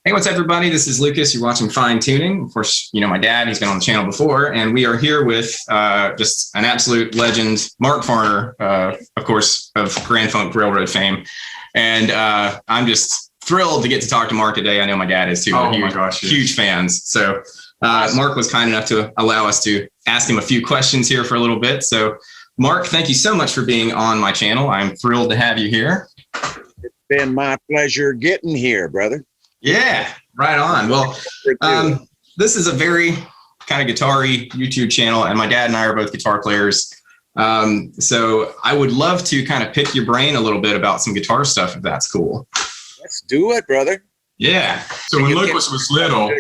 Hey, what's up, everybody? This is Lucas. You're watching Fine Tuning. Of course, you know my dad. He's been on the channel before, and we are here with just an absolute legend, Mark Farner, of course, of Grand Funk Railroad fame. And I'm just thrilled to get to talk to Mark today. I know my dad is too. Oh my gosh, yes. Huge fans. So Mark was kind enough to allow us to ask him a few questions here for a little bit. So Mark, thank you so much for being on my channel. I'm thrilled to have you here. It's been my pleasure getting here, brother. Yeah, right on. Well, this is a very kind of guitar-y YouTube channel, and my dad and I are both guitar players. So I would love to kind of pick your brain a little bit about some guitar stuff, if that's cool. Let's do it, brother. Yeah. So when Lucas was little,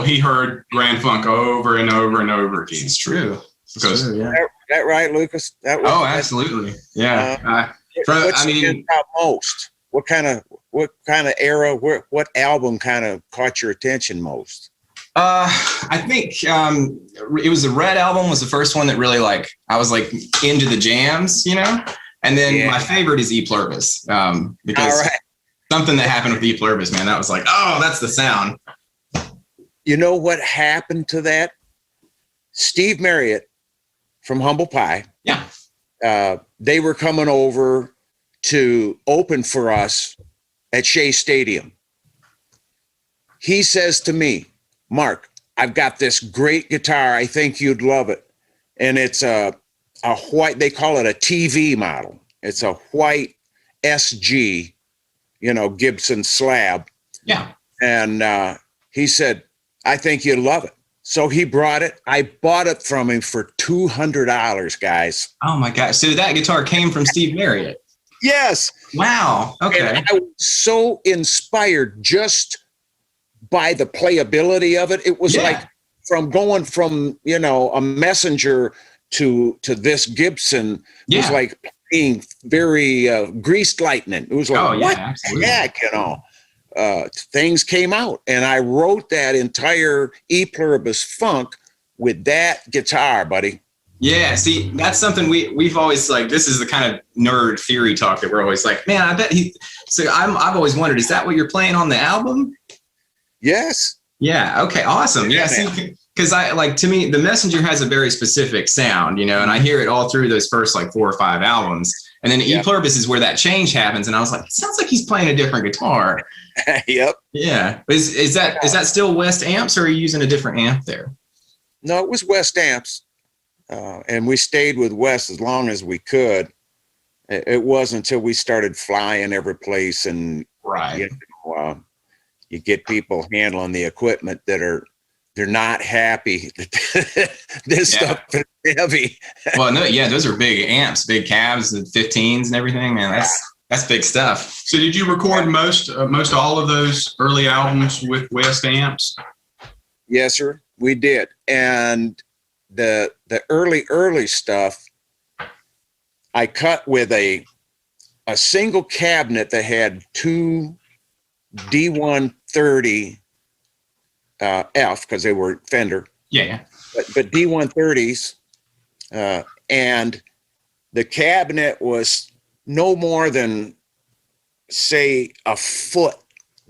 he heard Grand Funk over and over and over again. It's true. Yeah. That right, Lucas? Absolutely. Yeah. Most? What kind of era? What album kind of caught your attention most? I think it was the Red album was the first one that really I was into the jams, you know. And then my favorite is E Pluribus because something that happened with E Pluribus, man, that was that's the sound. You know what happened to that? Steve Marriott from Humble Pie. Yeah. They were coming over to open for us at Shea Stadium. He says to me, Mark, I've got this great guitar. I think you'd love it. And it's a white, they call it a TV model. It's a white SG, Gibson slab. Yeah. And he said, I think you'd love it. So he brought it. I bought it from him for $200, guys. Oh my gosh. So that guitar came from Steve Marriott. Yes. Wow. Okay. And I was so inspired just by the playability of it. It was like going from, a Messenger to this Gibson was like being very greased lightning. It was like, what the heck, things came out. And I wrote that entire E Pluribus Funk with that guitar, buddy. Yeah, see, that's something we've always this is the kind of nerd theory talk that we're always man, I bet I've always wondered, is that what you're playing on the album? Yes. Yeah. Okay. Awesome. Yeah. See, because to me, the Messenger has a very specific sound, and I hear it all through those first 4 or 5 albums. And then E Pluribus is where that change happens. And I was like, it sounds like he's playing a different guitar. Yep. Yeah. Is that still West amps, or are you using a different amp there? No, it was West amps. And we stayed with West as long as we could. It wasn't until we started flying every place and you get people handling the equipment that they're not happy that this stuff is heavy. Well, no, those are big amps, big cabs, and 15s and everything, man. That's big stuff. So did you record most all of those early albums with West amps? Yes, sir, we did. And the early stuff I cut with a single cabinet that had 2 D130 F, because they were Fender. Yeah. But D130s, and the cabinet was no more than, say, a foot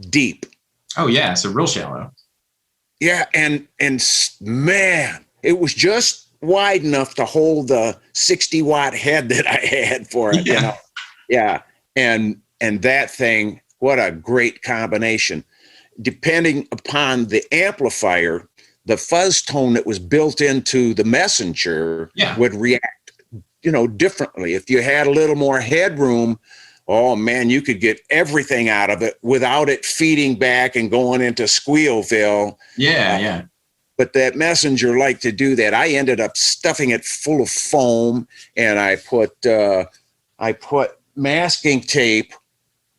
deep. Oh yeah, so real shallow. Yeah, and man, it was just wide enough to hold the 60-watt head that I had for it. Yeah. And that thing, what a great combination. Depending upon the amplifier, the fuzz tone that was built into the Messenger would react, differently. If you had a little more headroom, oh man, you could get everything out of it without it feeding back and going into Squealville. Yeah. But that Messenger liked to do that. I ended up stuffing it full of foam, and I put masking tape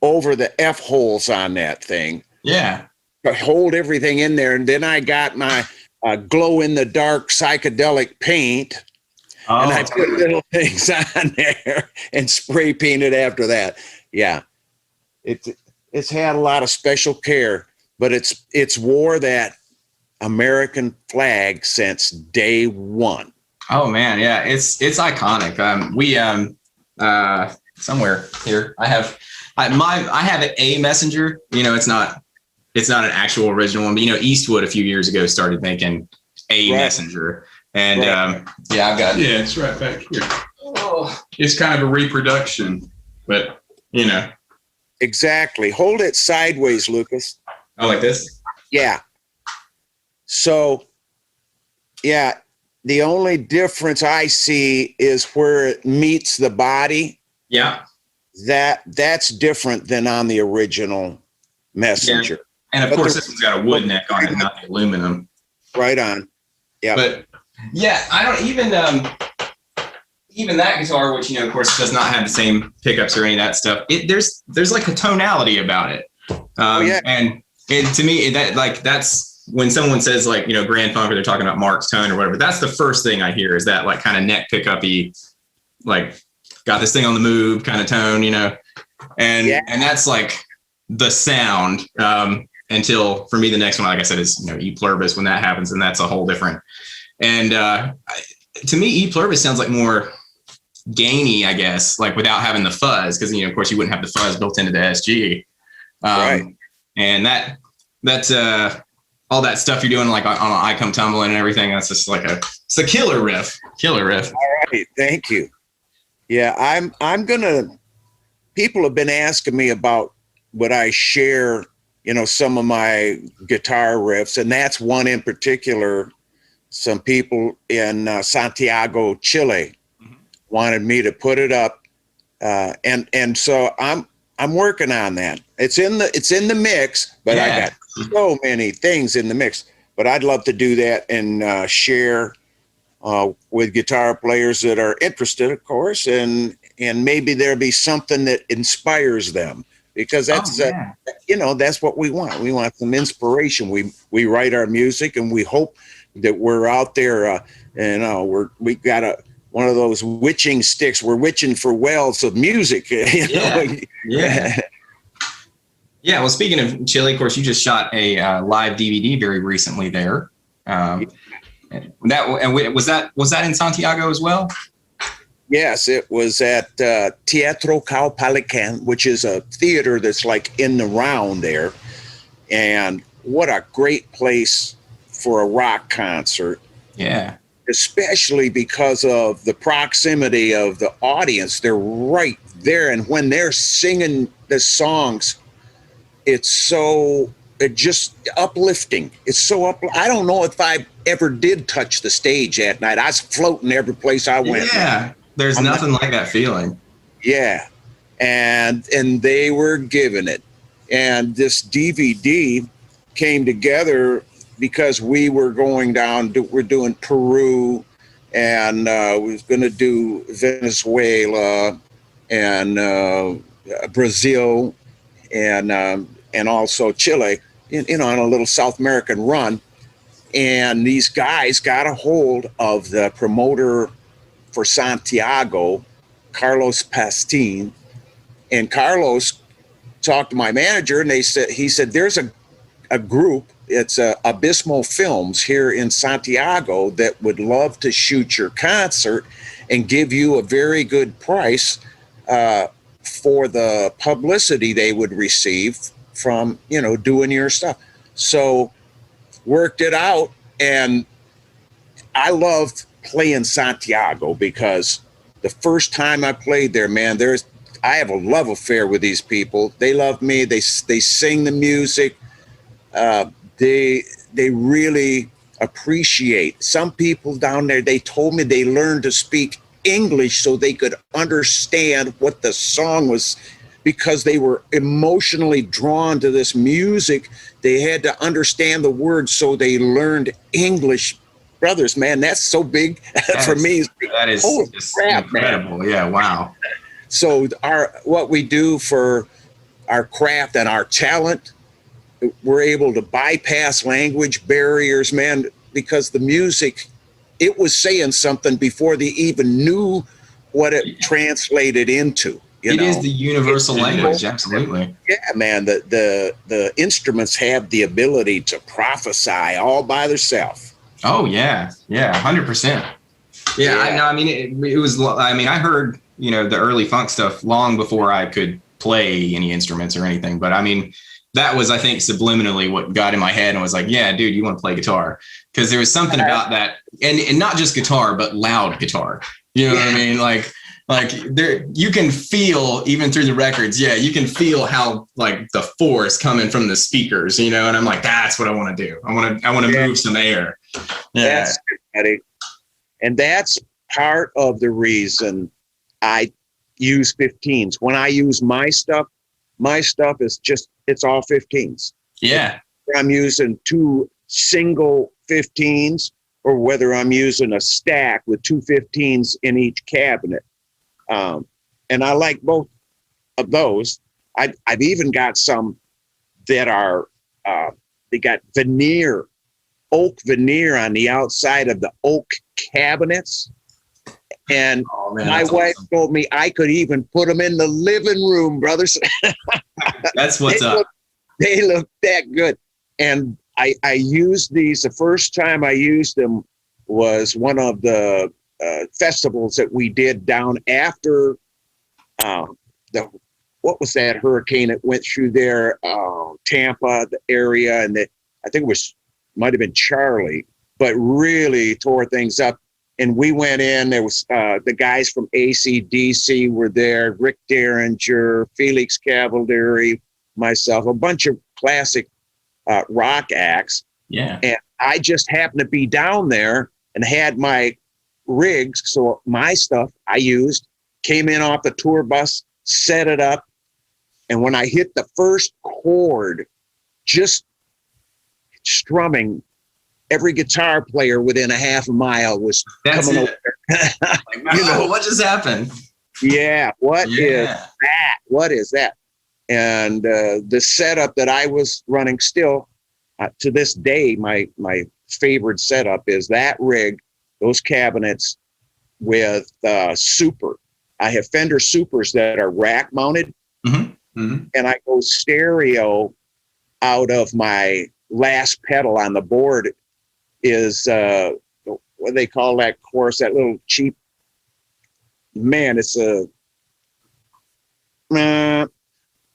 over the F holes on that thing. Yeah. To hold everything in there. And then I got my glow in the dark psychedelic paint. And I put little things on there and spray painted after that. Yeah. It's had a lot of special care, but it's wore that American flag since day one. Oh man, yeah, it's iconic. We somewhere here I I have a messenger. You know, it's not an actual original one, but you know, Eastwood a few years ago started making a messenger, and yeah, I've got it's right back here. Oh, It's kind of a reproduction, but you know. Exactly. Hold it sideways, Lucas. I like this. Yeah. So, yeah, the only difference I see is where it meets the body. Yeah. That's different than on the original messenger. Yeah. And of course, this one's got a wood neck on it, not the aluminum. Right on. Yeah. But yeah, I don't even that guitar, which, you know, of course, does not have the same pickups or any of that stuff. There's like a tonality about it. And to me, that's when someone says, like, you know, Grand Funk, or they're talking about Mark's tone or whatever, that's the first thing I hear, is that like kind of neck pickup-y, like got this thing on the move kind of tone, you know, and that's like the sound, until, for me, the next one, like I said, is, you know, E pluribus. When that happens, and that's a whole different, and to me, E pluribus sounds like more gainy, I guess, like without having the fuzz, because, you know, of course, you wouldn't have the fuzz built into the SG. Right. And that's all that stuff you're doing, like on I Come Tumbling and everything. That's just like it's a killer riff. All right. Thank you. Yeah, I'm gonna. People have been asking me about would I share, you know, some of my guitar riffs, and that's one in particular. Some people in Santiago, Chile, wanted me to put it up, and so I'm working on that. It's in the mix, but I got so many things in the mix. But I'd love to do that and share with guitar players that are interested, of course, and maybe there'll be something that inspires them, because that's you know, that's what we want. We want some inspiration. We write our music, and we hope that we're out there. You know, we got one of those witching sticks. We're witching for wells of music. You know? Yeah. Well, speaking of Chile, of course, you just shot a live DVD very recently there. Was that in Santiago as well? Yes, it was at Teatro Caupolicán, which is a theater that's like in the round there. And what a great place for a rock concert. Yeah. Especially because of the proximity of the audience. They're right there. And when they're singing the songs, it's just uplifting. It's so I don't know if I ever did touch the stage that night. I was floating every place I went. Yeah. There's nothing like that feeling. Yeah. And they were giving it. And this DVD came together because we were going down, we're doing Peru, and we was going to do Venezuela and Brazil and also Chile, you know, on a little South American run. And these guys got a hold of the promoter for Santiago, Carlos Pastin, and Carlos talked to my manager, and he said there's a group, it's Abysmal Films here in Santiago, that would love to shoot your concert and give you a very good price for the publicity they would receive from, you know, doing your stuff. So worked it out, and I loved playing Santiago because the first time I played there, man, I have a love affair with these people. They love me. They sing the music. They really appreciate. Some people down there, they told me they learned to speak English so they could understand what the song was, because they were emotionally drawn to this music. They had to understand the words, so they learned English. Brothers, man, that's so big for me. That is crap, incredible. Man. Yeah, wow. So what we do for our craft and our talent, we're able to bypass language barriers, man, because the music, it was saying something before they even knew what it translated into. It is the universal language, absolutely. Yeah, man, the instruments have the ability to prophesy all by themselves. Oh yeah, 100%. Yeah, I mean, it was. I mean, I heard, you know, the early funk stuff long before I could play any instruments or anything, but I mean, that was, I think, subliminally what got in my head and was like, yeah, dude, you want to play guitar? Because there was something about that, and not just guitar, but loud guitar. You know what I mean? Like there, you can feel even through the records. Yeah, you can feel how like the force coming from the speakers. You know, and I'm like, that's what I want to do. I want to move some air. Yeah, and that's part of the reason I use 15s. When I use my stuff is just, it's all 15s. Yeah. Whether I'm using 2 single 15s or whether I'm using a stack with 2 15s in each cabinet. And I like both of those. I've even got some that are, they got veneer, oak veneer on the outside of the oak cabinets. And my wife told me I could even put them in the living room, brothers. That's what's up. They look that good. And I used these, the first time I used them was one of the festivals that we did down after what was that hurricane that went through there, Tampa, the area, and I think it might have been Charlie, but really tore things up. And we went in, there was the guys from AC/DC were there, Rick Derringer, Felix Cavalieri, myself, a bunch of classic rock acts. Yeah. And I just happened to be down there and had my rigs. So my stuff I used, came in off the tour bus, set it up. And when I hit the first chord, just strumming, every guitar player within a half a mile was coming over. Like, what just happened? Yeah. What is that? What is that? And the setup that I was running still to this day, my favorite setup is that rig, those cabinets with super. I have Fender Supers that are rack mounted, and I go stereo out of my last pedal on the board is what they call that course, that little cheap, man, it's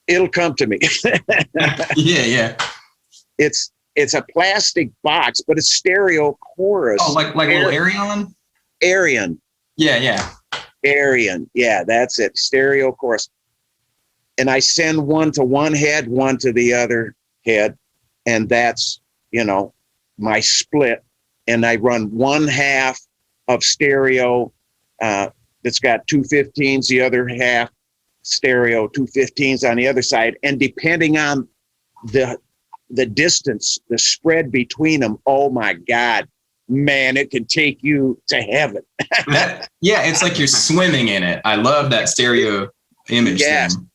it'll come to me. Yeah. It's a plastic box, but it's stereo chorus. Oh, like little Arion? Arion. Yeah. Arion. Yeah, that's it. Stereo chorus. And I send one to one head, one to the other head. And that's, my split. And I run one half of stereo that's got 2 15s, the other half stereo, 2 15s on the other side. And depending on the distance, the spread between them, oh my God, man, it can take you to heaven. Yeah, it's like you're swimming in it. I love that stereo image thing.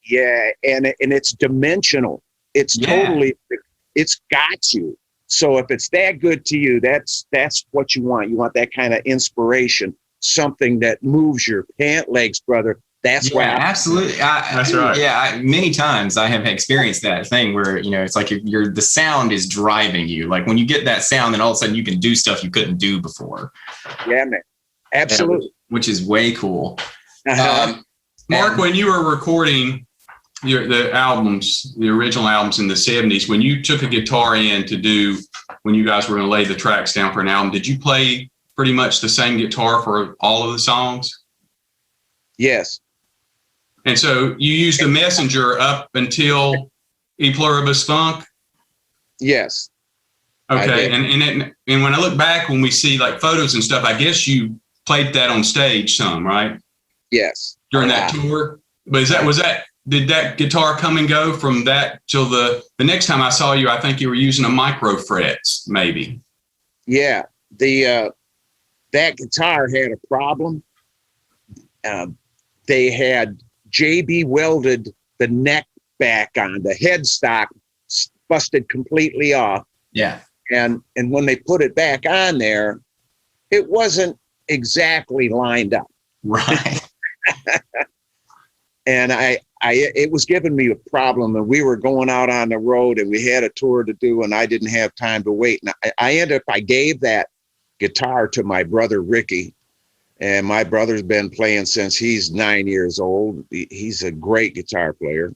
Yeah, and it's dimensional. It's totally, it's got you. So if it's that good to you, that's what you want. You want that kind of inspiration, something that moves your pant legs, brother. That's why. Absolutely. That's right. Yeah, many times I have experienced that thing where it's like the sound is driving you. Like when you get that sound, then all of a sudden you can do stuff you couldn't do before. Yeah, man. Absolutely. Which is way cool. Mark, when you were recording the albums, the original albums in the 70s, when you took a guitar in to do, when you guys were going to lay the tracks down for an album, did you play pretty much the same guitar for all of the songs? Yes. And so you used the Messenger up until E Pluribus Funk? Yes. Okay. And when I look back, when we see like photos and stuff, I guess you played that on stage some, right? Yes. During that tour. But did that guitar come and go from that till the next time I saw you? I think you were using a micro frets, maybe. Yeah. That guitar had a problem. They had JB welded the neck back on, the headstock busted completely off. Yeah. And when they put it back on there, it wasn't exactly lined up. Right. And it was giving me a problem, and we were going out on the road and we had a tour to do, and I didn't have time to wait. And I gave that guitar to my brother, Ricky, And my brother's been playing since he's 9 years old. He's a great guitar player.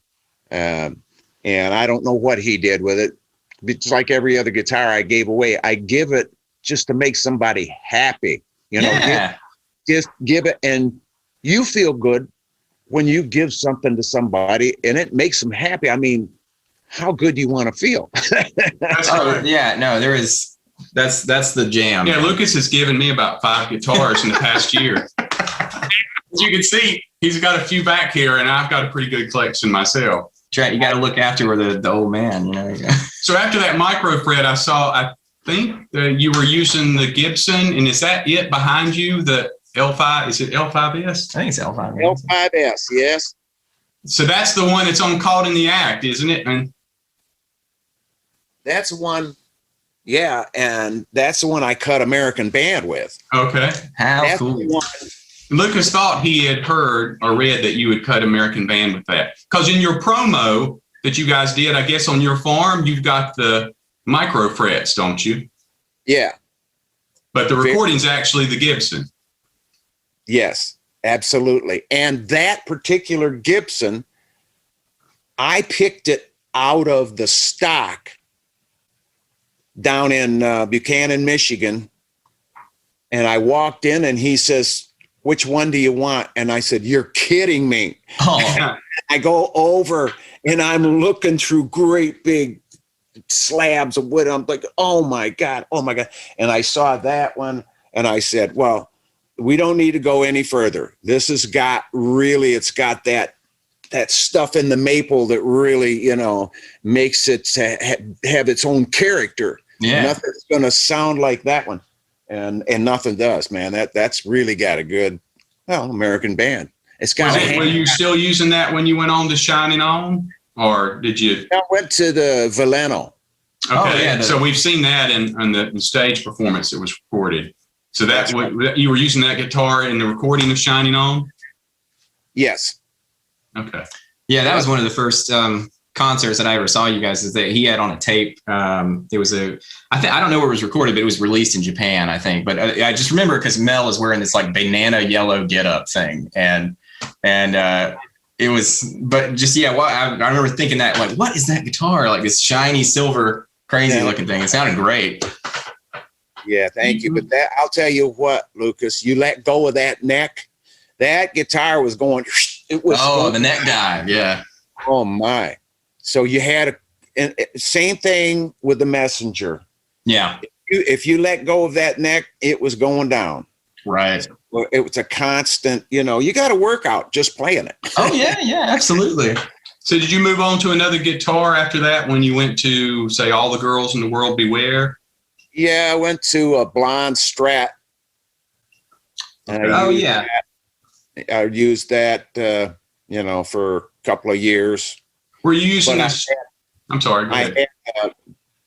And I don't know what he did with it. It's like every other guitar I gave away. I give it just to make somebody happy. Just give it, and you feel good when you give something to somebody and it makes them happy. I mean, how good do you want to feel? That's right. Yeah, no, that's the jam. Yeah, Lucas has given me about 5 guitars in the past year. As you can see, he's got a few back here, and I've got a pretty good collection myself. You got to look after the old man, So after that micro fret, I think you were using the Gibson, and is that it behind you? The L5, is it L5S? I think it's L5. L5S, yes. So that's the one that's on Caught in the Act, isn't it? And that's one, yeah, and that's the one I cut American Band with. Okay. How cool. Lucas thought he had heard or read that you would cut American Band with that. Because in your promo that you guys did, I guess on your farm, you've got the micro frets, don't you? Yeah. But the recording's actually the Gibson. Yes, absolutely. And that particular Gibson, I picked it out of the stock down in Buchanan, Michigan. And I walked in and he says, "Which one do you want?" And I said, "You're kidding me." Oh. I go over and I'm looking through great big slabs of wood. I'm like, oh my God. And I saw that one and I said, well, we don't need to go any further. This has got really, it's got that stuff in the maple that really, makes it have its own character. Yeah. Nothing's going to sound like that one. And nothing does, man. That's really got a good, American Band. It's got. Were you still using that when you went on to Shining On, or did you? I went to the Veleno. Okay, Oh, yeah, so we've seen that in the stage performance that was recorded. So that's what you were using that guitar in the recording of Shining On. Yes. Okay. Yeah, that was one of the first concerts that I ever saw you guys. Is that he had on a tape. It was I don't know where it was recorded, but it was released in Japan, I think. But I just remember because Mel was wearing this like banana yellow getup thing, and it was. But just I remember thinking that like, what is that guitar? Like this shiny silver, crazy looking thing. It sounded great. Yeah, thank you. But that, I'll tell you what, Lucas, you let go of that neck. That guitar was going. It was. Oh, the neck dive. Yeah. Oh my. So you had same thing with the Messenger. Yeah. If you let go of that neck, it was going down. Right. Well, it was a constant, you got to work out just playing it. Oh yeah, absolutely. So did you move on to another guitar after that when you went to, say, All the Girls in the World Beware? Yeah, I went to a blonde Strat. Oh yeah. I used that, for a couple of years. Were you using this? I'm sorry. Go ahead. I had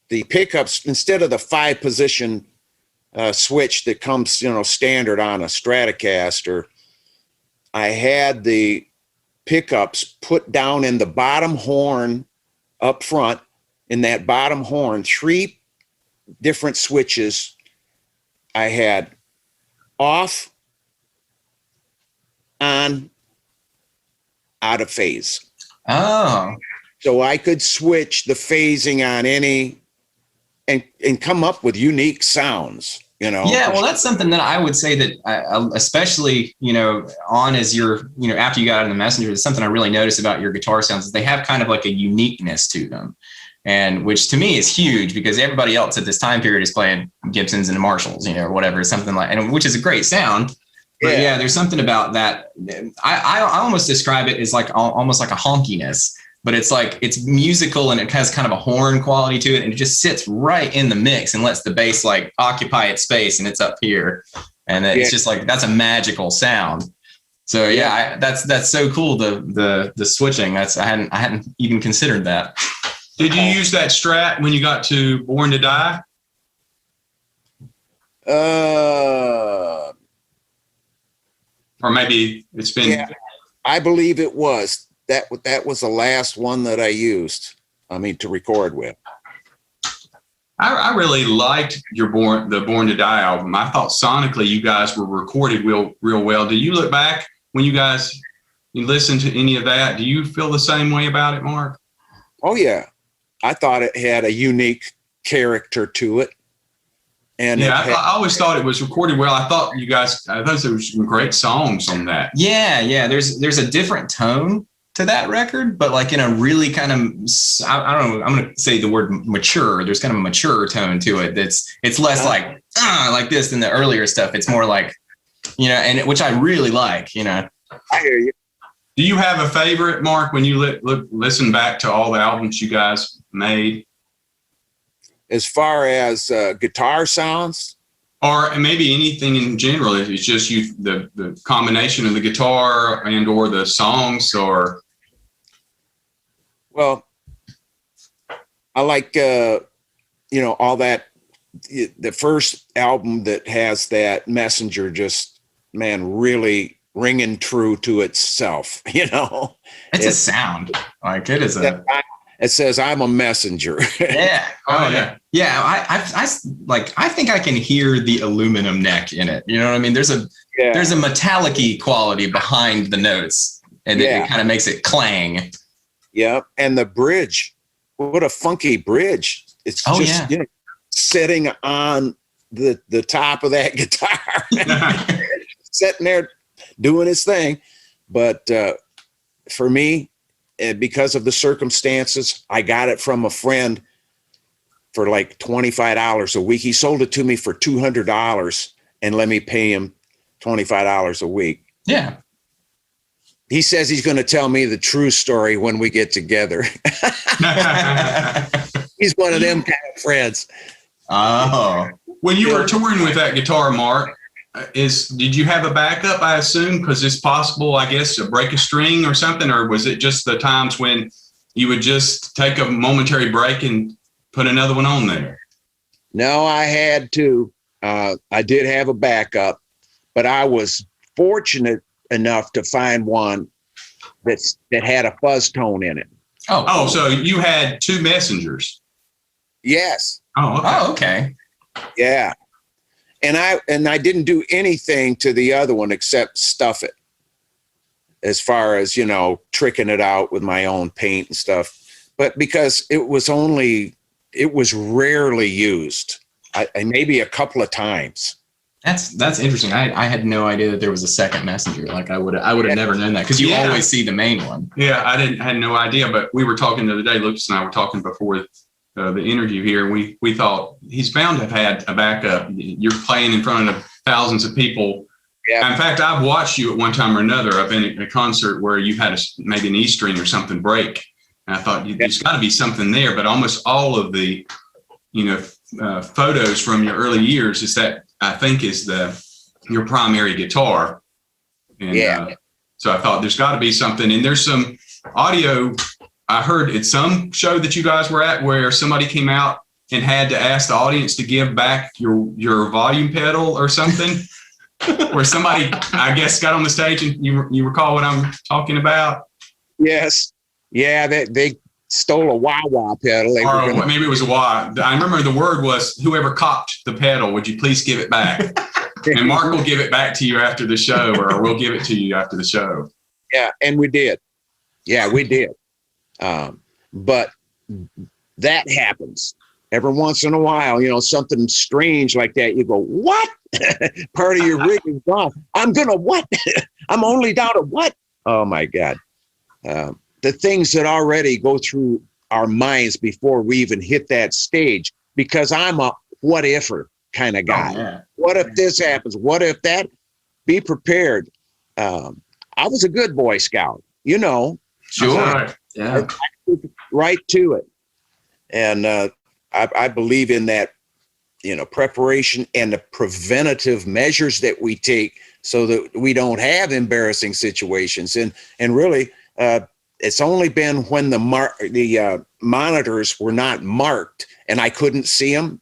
the pickups instead of the 5-position switch that comes, standard on a Stratocaster. I had the pickups put down in the bottom horn up front. In that bottom horn, 3 different switches. I had off, on, out of phase. Oh. So I could switch the phasing on any and come up with unique sounds, Yeah, well, that's something that I would say that especially, on as you're, after you got out of the Messenger, it's something I really noticed about your guitar sounds is they have kind of like a uniqueness to them. And which to me is huge because everybody else at this time period is playing Gibsons and Marshalls, or whatever, something like, and which is a great sound. But yeah, there's something about that. I almost describe it as like almost like a honkiness, but it's like it's musical and it has kind of a horn quality to it, and it just sits right in the mix and lets the bass like occupy its space, and it's up here, and it's just like that's a magical sound. So that's so cool. The switching. I hadn't even considered that. Did you use that Strat when you got to Born to Die? Or maybe it's been. Yeah, I believe it was. That was the last one that I used. To record with. I really liked the Born to Die album. I thought sonically you guys were recorded real well. Do you look back when you listen to any of that? Do you feel the same way about it, Mark? Oh yeah, I thought it had a unique character to it. And yeah, I always thought it was recorded well. I thought there were some great songs on that. Yeah. There's a different tone to that record, but like in a really kind of, I don't know, I'm going to say the word mature. There's kind of a mature tone to it. It's less like this than the earlier stuff. It's more like, and which I really like, I hear you. Do you have a favorite, Mark, when you listen back to all the albums you guys made? As far as guitar sounds? Or maybe anything in general. If it's just the combination of the guitar and or the songs or... Well, I like, all that, the first album that has that Messenger just, man, really ringing true to itself, It's a sound. Like it is it says, I'm a messenger. Yeah. Oh yeah. Yeah. I think I can hear the aluminum neck in it. You know what I mean? There's a metallic-y quality behind the notes, and it kind of makes it clang. Yeah. And the bridge, what a funky bridge. It's just sitting on the top of that guitar, sitting there doing his thing. But for me, because of the circumstances, I got it from a friend for like $25 a week. He sold it to me for $200 and let me pay him $25 a week. Yeah. He says he's going to tell me the true story when we get together. He's one of them kind of friends. Oh. When you were touring with that guitar, Mark, did you have a backup, I assume? Because it's possible, I guess, to break a string or something, or was it just the times when you would just take a momentary break and put another one on there? No, I had to. I did have a backup, but I was fortunate enough to find one that had a fuzz tone in it. Oh, so you had two Messengers? Yes. Oh, okay. Yeah. And I didn't do anything to the other one except stuff it, as far as, tricking it out with my own paint and stuff. But because it was rarely used, I maybe a couple of times. That's interesting. I had no idea that there was a second Messenger. Like I would have never known that, because you always see the main one. Yeah, I had no idea. But we were talking the other day. Lucas and I were talking before the interview here. We thought he's bound to have had a backup. You're playing in front of thousands of people. Yeah. In fact, I've watched you at one time or another. I've been at a concert where you had maybe an E string or something break, and I thought there's got to be something there. But almost all of the photos from your early years is that, I think, is your primary guitar. And so I thought there's got to be something. And there's some audio I heard at some show that you guys were at where somebody came out and had to ask the audience to give back your volume pedal or something. Where somebody, I guess, got on the stage, and you recall what I'm talking about? Yes. Yeah, they stole a wah-wah pedal. Maybe it was a wah. I remember the word was, whoever copped the pedal, would you please give it back? And Mark will give it back to you after the show, or we'll give it to you after the show. Yeah, and we did. Yeah, we did. But that happens every once in a while, something strange like that. You go, what? Part of your rig is gone. I'm going to what? I'm only down to what? Oh my God. The things that already go through our minds before we even hit that stage, because I'm a what ifer kind of guy. Oh, yeah. What if this happens? What if that? Be prepared. I was a good Boy Scout, Sure. Yeah. Right to it. And I believe in that, preparation and the preventative measures that we take so that we don't have embarrassing situations. And really, it's only been when the monitors were not marked and I couldn't see them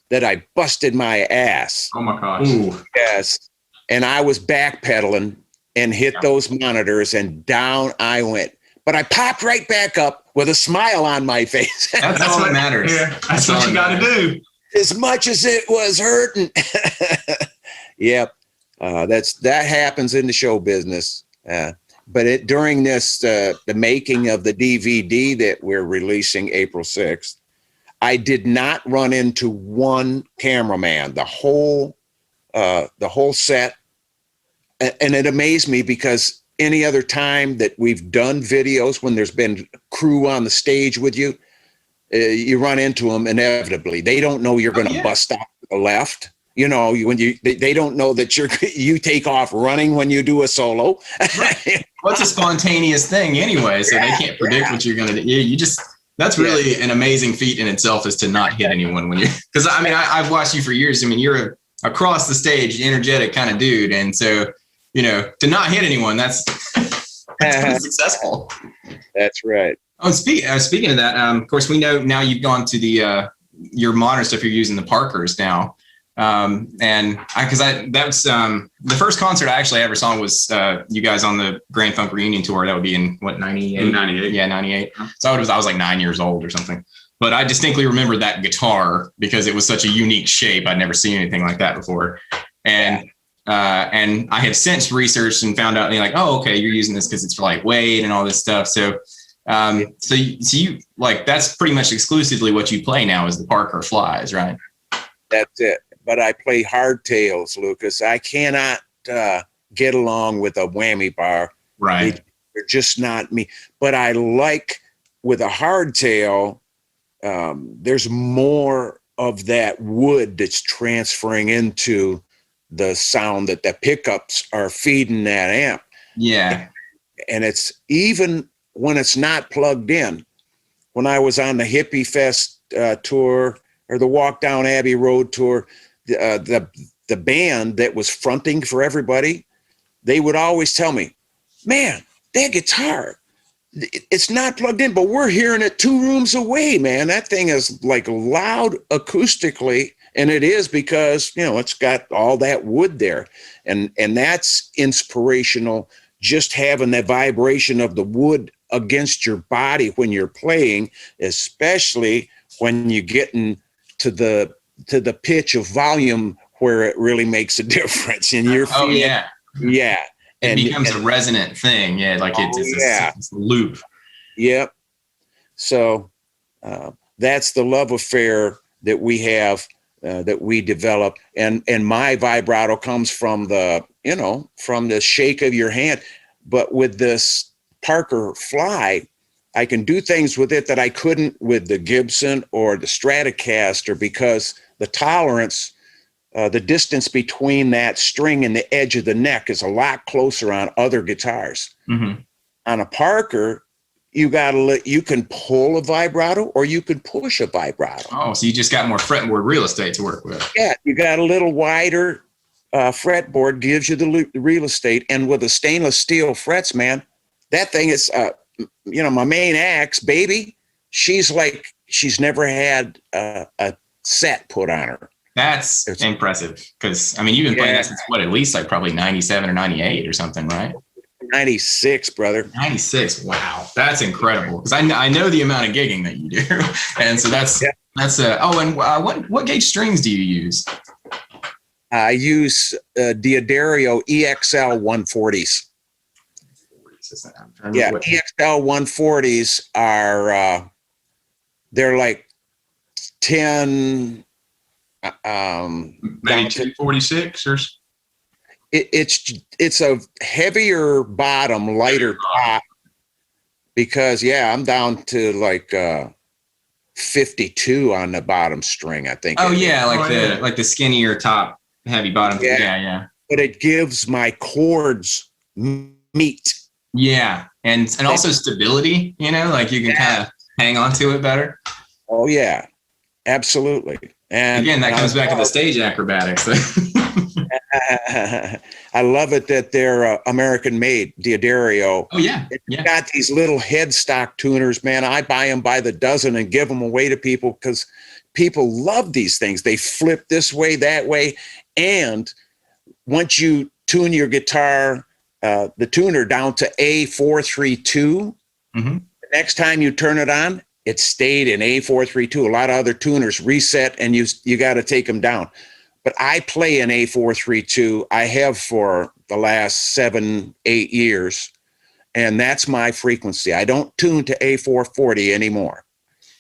that I busted my ass. Oh my gosh. Ooh. Yes. And I was backpedaling and hit those monitors, and down I went. but I popped right back up with a smile on my face. That's what matters. Yeah, that's what you got to do. As much as it was hurting. Yep. That happens in the show business. But during this, the making of the DVD that we're releasing April 6th, I did not run into one cameraman, the whole set. And it amazed me because any other time that we've done videos when there's been crew on the stage with you, you run into them inevitably. They don't know you're going to bust out to the left. You know, they don't know that you take off running when you do a solo. What's a spontaneous thing anyway? So they can't predict what you're going to do. That's really an amazing feat in itself, is to not hit anyone when because I mean, I've watched you for years. I mean, you're across the stage, energetic kind of dude. And so, to not hit anyone, that's pretty successful. That's right. Oh, speaking of that, of course, we know now you've gone to the your modern stuff. You're using the Parkers now, that's the first concert I actually ever saw was you guys on the Grand Funk reunion tour. That would be in what, 98? 98. Yeah, 98. So I was like 9 years old or something. But I distinctly remember that guitar because it was such a unique shape. I'd never seen anything like that before, and I have since researched and found out, like, oh, okay, you're using this because it's lightweight and all this stuff. So. So you like, that's pretty much exclusively what you play now is the Parker Flies, right? That's it. But I play hardtails, Lucas. I cannot get along with a whammy bar. Right. They're just not me. But I like with a hardtail, there's more of that wood that's transferring into the sound that the pickups are feeding that amp. Yeah. And it's even when it's not plugged in. When I was on the Hippie Fest tour or the Walk Down Abbey Road tour, the band that was fronting for everybody, they would always tell me, man, that guitar, it's not plugged in, but we're hearing it 2 rooms away, man. That thing is like loud acoustically. And it is because, it's got all that wood there. And that's inspirational, just having that vibration of the wood against your body when you're playing, especially when you get to the pitch of volume where it really makes a difference in your feeling. Yeah. It becomes a resonant thing. Yeah. Like it's a loop. Yep. So that's the love affair that we have, that we develop. And my vibrato comes from the shake of your hand. But with this Parker Fly, I can do things with it that I couldn't with the Gibson or the Stratocaster, because the tolerance, the distance between that string and the edge of the neck is a lot closer on other guitars. Mm-hmm. On a Parker, you can pull a vibrato or you can push a vibrato. Oh, so you just got more fretboard real estate to work with. Yeah, you got a little wider fretboard, gives you the real estate, and with the stainless steel frets, man, that thing is, my main axe, baby, she's never had a set put on her. That's impressive, because, you've been playing that since at least probably 97 or 98 or something, right? 96, brother. 96. Wow. That's incredible. Because I know the amount of gigging that you do. And so what gauge strings do you use? I use Diodario EXL 140s. Yeah, EXL 140s are they're like 10. Maybe 246 or. It's a heavier bottom, lighter top, because I'm down to like 52 on the bottom string, I think. Oh yeah, like the skinnier top, heavy bottom. Yeah. But it gives my chords meat. Yeah, and also stability. Like you can kind of hang on to it better. Oh yeah, absolutely. And again, that comes back to the stage acrobatics. I love it that they're American made, Diodario. Oh yeah. It's got these little headstock tuners, man. I buy them by the dozen and give them away to people because people love these things. They flip this way, that way. And once you tune your guitar, the tuner down to A432, Mm-hmm. The next time you turn it on, it stayed in A432. A lot of other tuners reset and you got to take them down. But I play in A432. I have for the last 7-8 years. And that's my frequency. I don't tune to A440 anymore.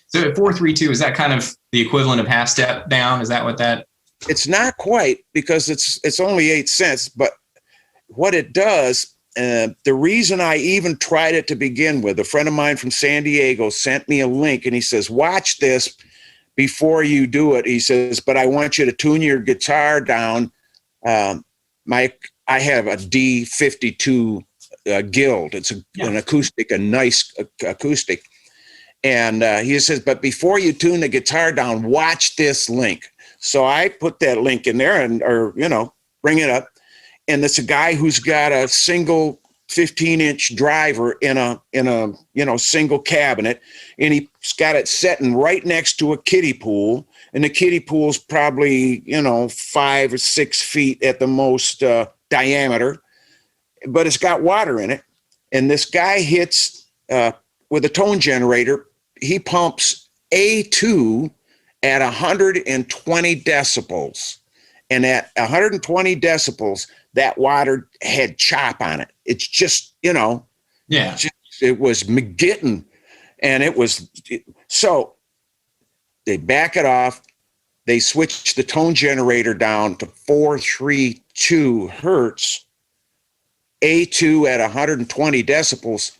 So at 432, is that kind of the equivalent of half step down? Is that what that? It's not quite, because it's only 8 cents. But what it does, the reason I even tried it to begin with, a friend of mine from San Diego sent me a link and he says, watch this before you do it. He says, but I want you to tune your guitar down. I have a D52 Guild. It's an acoustic, a nice acoustic. And he says, but before you tune the guitar down, watch this link. So I put that link in there bring it up. And it's a guy who's got a single 15-inch driver in a single cabinet, and he's got it sitting right next to a kiddie pool, and the kiddie pool's probably 5 or 6 feet at the most diameter, but it's got water in it. And this guy hits with a tone generator. He pumps A2 at 120 decibels, and at 120 decibels, that water had chop on it. It's just, it was McGittin. And it was, so they back it off. They switch the tone generator down to 432 hertz. A2 at 120 decibels.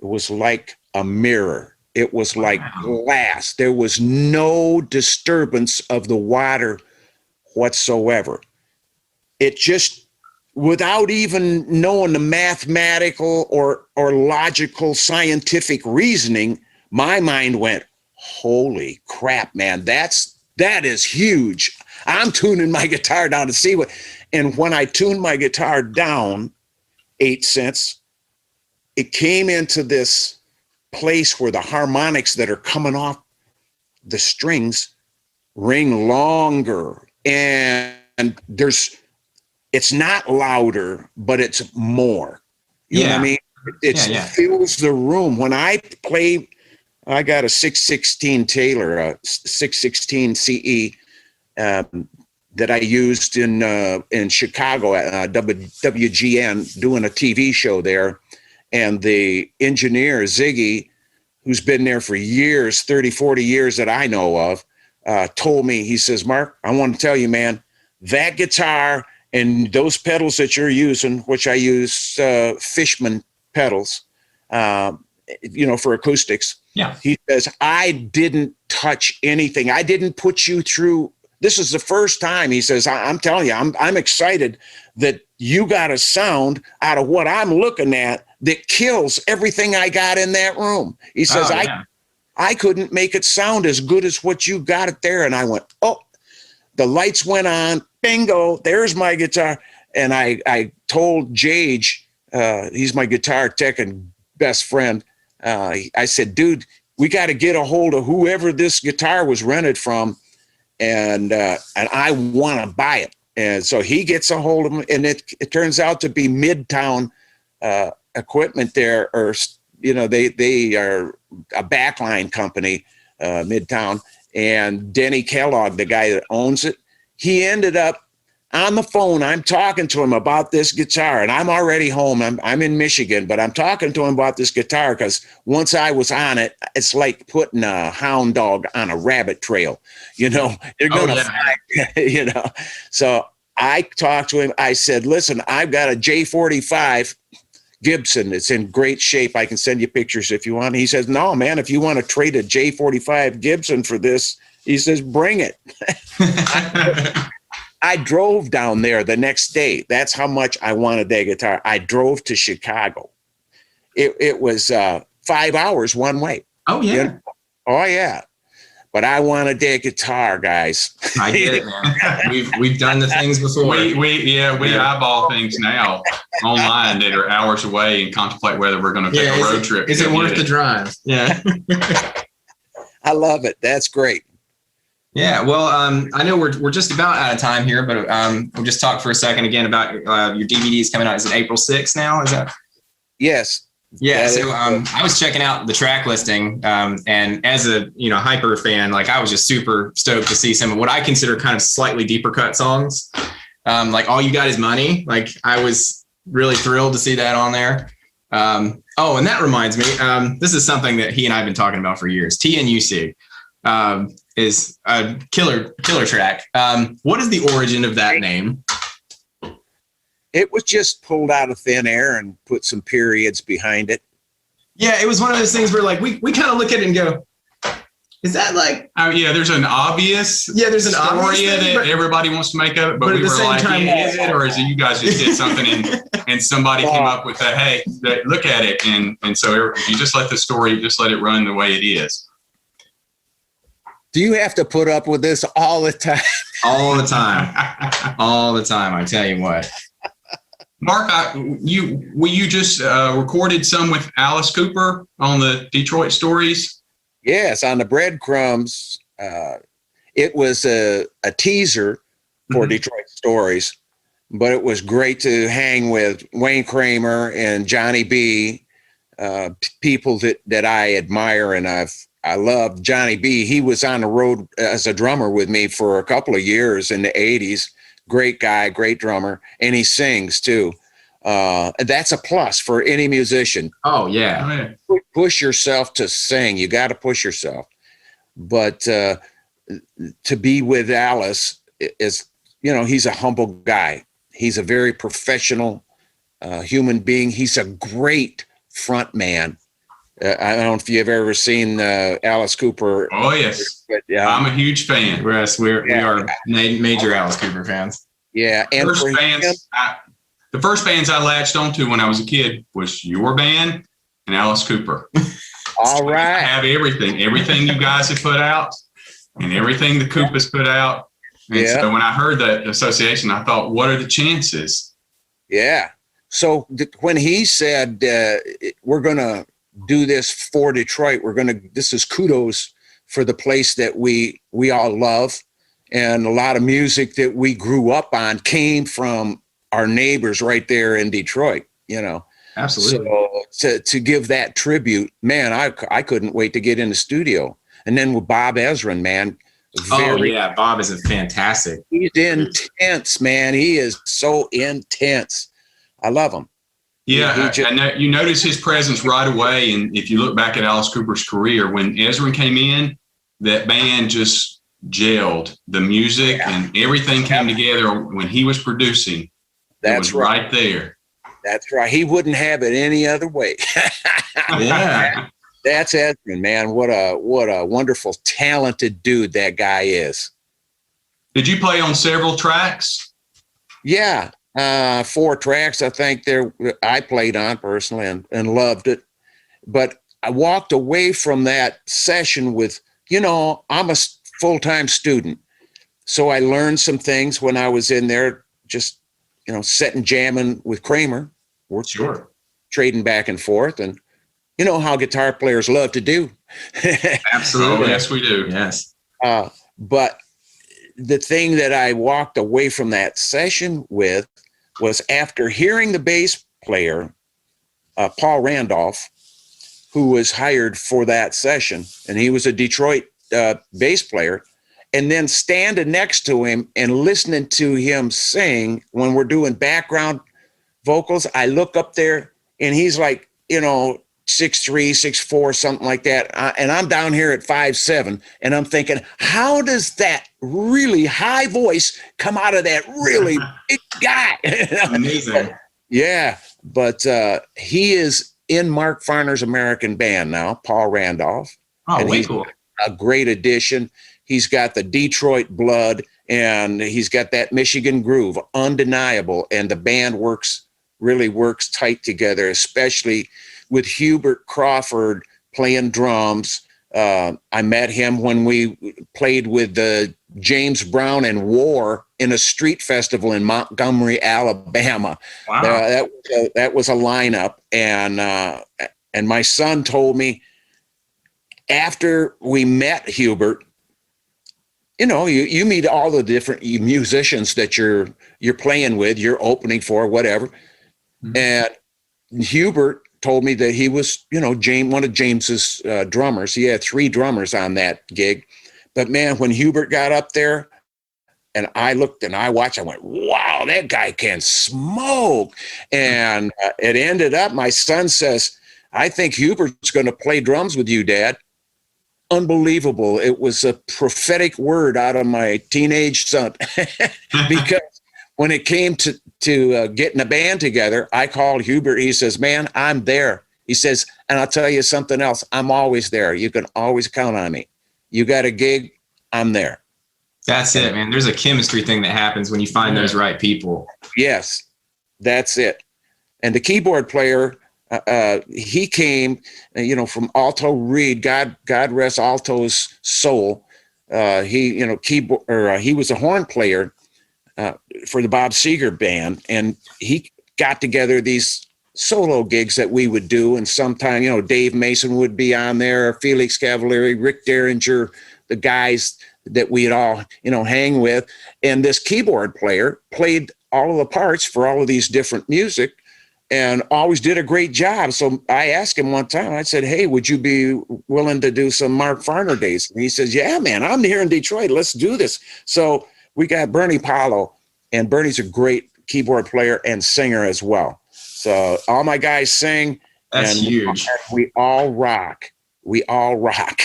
It was like a mirror. It was like glass. There was no disturbance of the water whatsoever. It just, without even knowing the mathematical or logical scientific reasoning, my mind went, holy crap, man, that is huge. I'm tuning my guitar down to see what, and when I tuned my guitar down 8 cents, it came into this place where the harmonics that are coming off the strings ring longer, and it's not louder, but it's more. You know what I mean? It fills the room. When I play, I got a 616 Taylor, a 616 CE that I used in Chicago at WGN, doing a TV show there. And the engineer, Ziggy, who's been there for years, 30, 40 years that I know of, told me, he says, Mark, I want to tell you, man, that guitar and those pedals that you're using, which I use Fishman pedals, for acoustics. Yeah. He says, I didn't touch anything. I didn't put you through. This is the first time. He says, I'm telling you, I'm excited that you got a sound out of what I'm looking at that kills everything I got in that room. He says, I couldn't make it sound as good as what you got it there. And I went, oh, the lights went on. Bingo, there's my guitar. And I told Jage, he's my guitar tech and best friend. I said, dude, we got to get a hold of whoever this guitar was rented from. And I want to buy it. And so he gets a hold of them. And it turns out to be Midtown equipment there, or, they are a backline company, Midtown. And Denny Kellogg, the guy that owns it, he ended up on the phone. I'm talking to him about this guitar, and I'm already home. I'm in Michigan, but I'm talking to him about this guitar because once I was on it, it's like putting a hound dog on a rabbit trail. They're going to find, So I talked to him. I said, listen, I've got a J45 Gibson. It's in great shape. I can send you pictures if you want. He says, no, man, if you want to trade a J45 Gibson for this, he says, bring it. I drove down there the next day. That's how much I wanted that guitar. I drove to Chicago. It was 5 hours one way. Oh, yeah. Oh, yeah. But I wanted that guitar, guys. I get it, man. We've done the things before. We eyeball things now online that are hours away and contemplate whether we're going to take a road trip. Is it worth the drive? Yeah. I love it. That's great. Yeah, well, I know we're just about out of time here, but we'll just talk for a second again about your DVDs coming out. Is it April 6th now? Is that? Yes. Yeah, so I was checking out the track listing, and as a hyper fan, like I was just super stoked to see some of what I consider kind of slightly deeper cut songs, like "All You Got Is Money." Like I was really thrilled to see that on there. Oh, and that reminds me, this is something that he and I have been talking about for years. TNUC is a killer track. What is the origin of that name? It was just pulled out of thin air and put some periods behind it. Yeah, it was one of those things where like we kind of look at it and go, is that like? Yeah, there's an obvious there's an obvious thing, that everybody wants to make of it, but we at the were same like, time, is it, or is it you guys just did something and somebody came up with that? Hey, look at it, and so you just let the story, just let it run the way it is. Do you have to put up with this all the time? All the time, all the time. I tell you what. Mark, you just recorded some with Alice Cooper on the Detroit Stories? Yes, on the Breadcrumbs. It was a teaser for Detroit Stories, but it was great to hang with Wayne Kramer and Johnny B, people that I admire, and I love Johnny B. He was on the road as a drummer with me for a couple of years in the 80s. Great guy, great drummer, and he sings too. That's a plus for any musician. Oh yeah. Push yourself to sing. You got to push yourself. But to be with Alice is, he's a humble guy. He's a very professional human being. He's a great front man. I don't know if you've ever seen Alice Cooper. Oh, yes. But, I'm a huge fan. We are major Alice Cooper fans. Yeah. And the first bands I latched onto when I was a kid was your band and Alice Cooper. All right. I have everything you guys have put out and everything the Koopas put out. And so when I heard that association, I thought, what are the chances? Yeah. So when he said, we're going to do this for Detroit, this is kudos for the place that we all love, and a lot of music that we grew up on came from our neighbors right there in Detroit, Absolutely. So to give that tribute, man, I couldn't wait to get in the studio. And then with Bob Ezrin, man. Bob is a fantastic. He's intense, man. He is so intense. I love him. Yeah, and you notice his presence right away. And if you look back at Alice Cooper's career, when Ezrin came in, that band just gelled. The music and everything came together when he was producing. That's right there. That's right. He wouldn't have it any other way. Yeah. That's Ezrin, man. What a wonderful, talented dude that guy is. Did you play on several tracks? Yeah. 4 tracks, I think I played on personally and loved it. But I walked away from that session with, I'm a full-time student. So I learned some things when I was in there, just, sitting jamming with Kramer. We're trading back and forth. And you know how guitar players love to do. Absolutely. Oh, yes, we do. Yes. But the thing that I walked away from that session with was, after hearing the bass player, Paul Randolph, who was hired for that session, and he was a Detroit bass player, and then standing next to him and listening to him sing when we're doing background vocals, I look up there and he's like, 6'3", 6'4", something like that. And I'm down here at 5'7", and I'm thinking, how does that really high voice come out of that really big guy? Amazing. Yeah. But he is in Mark Farner's American band now, Paul Randolph. Oh, way cool. A great addition. He's got the Detroit blood, and he's got that Michigan groove, undeniable. And the band really works tight together, especially with Hubert Crawford playing drums. I met him when we played with the James Brown and War in a street festival in Montgomery, Alabama. Wow. That was a lineup. And my son told me, after we met Hubert, you meet all the different musicians that you're playing with, you're opening for, whatever. Mm-hmm. And Hubert told me that he was, one of James's drummers. He had 3 drummers on that gig. But man, when Hubert got up there and I looked and I watched, I went, wow, that guy can smoke. And it ended up, my son says, I think Hubert's going to play drums with you, Dad. Unbelievable. It was a prophetic word out of my teenage son. Because when it came to getting a band together, I called Hubert. He says, man, I'm there. He says, and I'll tell you something else. I'm always there. You can always count on me. You got a gig, I'm there. That's it, man. There's a chemistry thing that happens when you find those right people. Yes, that's it. And the keyboard player, he came, from Alto Reed. God rest Alto's soul. He was a horn player for the Bob Seger band, and he got together these solo gigs that we would do. And sometime, Dave Mason would be on there, Felix Cavalieri, Rick Derringer, the guys that we'd all, hang with. And this keyboard player played all of the parts for all of these different music and always did a great job. So I asked him one time, I said, hey, would you be willing to do some Mark Farner days? And he says, yeah, man, I'm here in Detroit. Let's do this. So we got Bernie Paulo, and Bernie's a great keyboard player and singer as well. So all my guys sing. That's and huge. We all rock. We all rock.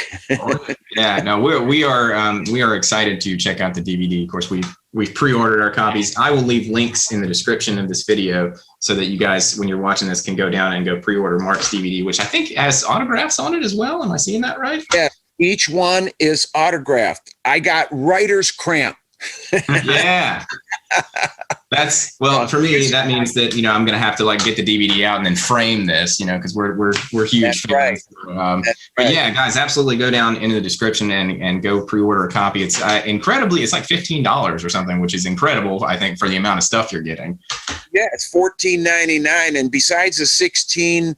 Yeah, no, we are excited to check out the DVD. Of course, we've pre-ordered our copies. I will leave links in the description of this video so that you guys, when you're watching this, can go down and go pre-order Mark's DVD, which I think has autographs on it as well. Am I seeing that right? Yeah, each one is autographed. I got writer's cramp. Yeah. That's, well, for me, that means that, I'm going to have to get the DVD out and then frame this, because we're huge That's fans. right. But yeah, guys, absolutely go down into the description and go pre-order a copy. It's incredibly, it's like $15 or something, which is incredible, I think, for the amount of stuff you're getting. Yeah, it's $14.99. And besides the 16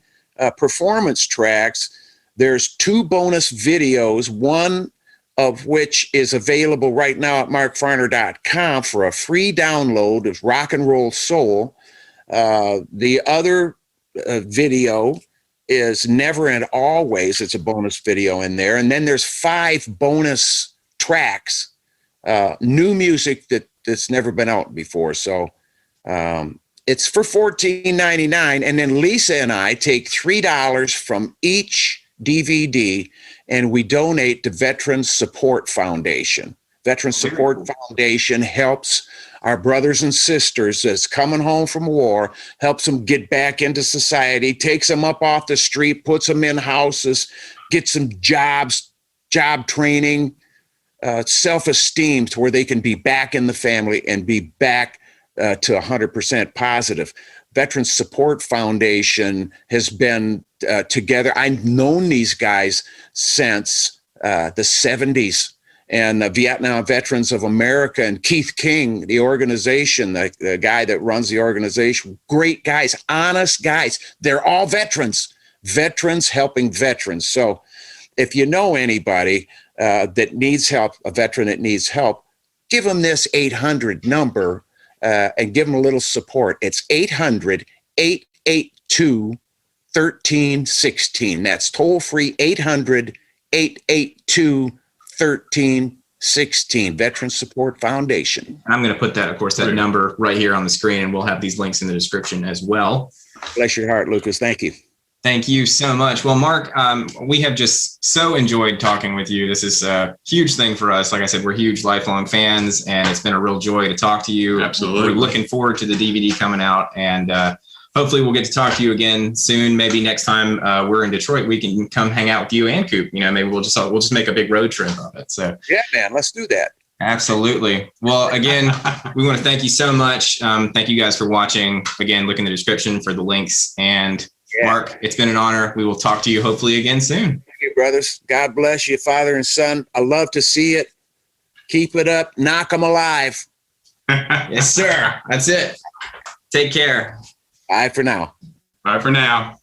performance tracks, there's 2 bonus videos, one of which is available right now at markfarner.com for a free download of Rock and Roll Soul. The other video is Never and Always. It's a bonus video in there. And then there's 5 bonus tracks, new music that's never been out before. So it's for $14.99. And then Lisa and I take $3 from each DVD and we donate to Veterans Support Foundation. Veterans Support Foundation helps our brothers and sisters that's coming home from war, helps them get back into society, takes them up off the street, puts them in houses, gets them jobs, job training, self-esteem to where they can be back in the family and be back to 100% positive. Veterans Support Foundation has been together. I've known these guys since the 70s, and Vietnam Veterans of America and Keith King, the organization, the guy that runs the organization, great guys, honest guys. They're all veterans helping veterans. So if you know anybody that needs help, a veteran that needs help, give them this 800 number and give them a little support. It's 800-882-1316. That's toll free, 800-882-1316. Veterans Support Foundation. I'm going to put that, of course, that number right here on the screen, and we'll have these links in the description as well. Bless your heart, Lucas. Thank you. Thank you so much. Well, Mark, we have just so enjoyed talking with you. This is a huge thing for us. Like I said, we're huge lifelong fans, and it's been a real joy to talk to you. Absolutely. We're looking forward to the DVD coming out, and hopefully we'll get to talk to you again soon. Maybe next time we're in Detroit, we can come hang out with you and Coop. Maybe we'll just make a big road trip of it. So yeah, man, let's do that. Absolutely. Well, again, we want to thank you so much. Thank you guys for watching. Again, look in the description for the links. And Mark, it's been an honor. We will talk to you hopefully again soon. Thank you, brothers. God bless you, father and son. I love to see it. Keep it up. Knock them alive. Yes, sir. That's it. Take care. Bye for now. Bye for now.